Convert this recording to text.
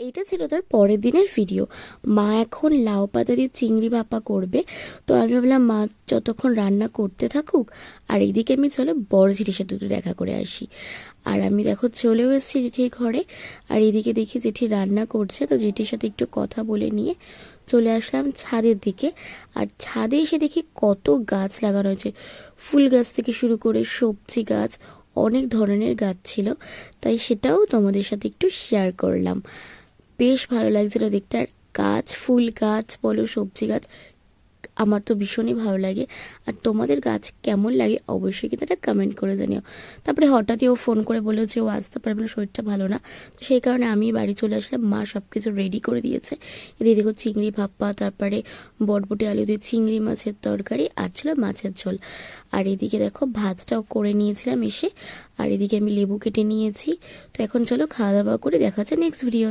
এইটা ছিল তার পরের দিনের ভিডিও। মা এখন লাউ পাতা দিয়ে চিংড়ি ভাপা করবে। তো আমি ভাবলাম মা যতক্ষণ রান্না করতে থাকুক, আর এইদিকে আমি চলে বড় জেঠির সাথে একটু দেখা করে আসি। আর আমি দেখো চলেও এসেছি জেঠির ঘরে। আর এইদিকে দেখি জেঠি রান্না করছে, তো জেঠির সাথে একটু কথা বলে নিয়ে চলে আসলাম ছাদের দিকে। আর ছাদে এসে দেখি কত গাছ লাগানো হয়েছে, ফুল গাছ থেকে শুরু করে সবজি গাছ, অনেক ধরনের গাছ ছিল। তাই সেটাও তোমাদের সাথে একটু শেয়ার করলাম। বেশ ভালো লাগছিল দেখতে। আর গাছ, ফুল গাছ বলো, সবজি গাছ, আমার তো ভীষণই ভালো লাগে। আর তোমাদের গাছ কেমন লাগে অবশ্যই কিন্তু একটা কমেন্ট করে জানিও। তারপরে হঠাৎই ও ফোন করে বললো যে ও আসতে পারবে না, শরীরটা ভালো না। তো সেই কারণে আমি বাড়ি চলে আসলাম। মা সব কিছু রেডি করে দিয়েছে। এদিকে দেখো চিংড়ি ভাপা, তারপরে বটবটি আলু দিয়ে চিংড়ি মাছের তরকারি, আর ছিল মাছের ঝোল। আর এদিকে দেখো ভাতটাও করে নিয়েছিলাম এসে। আর এদিকে আমি লেবু কেটে নিয়েছি। তো এখন চলো খাওয়া দাওয়া করে দেখা হচ্ছে নেক্সট ভিডিও।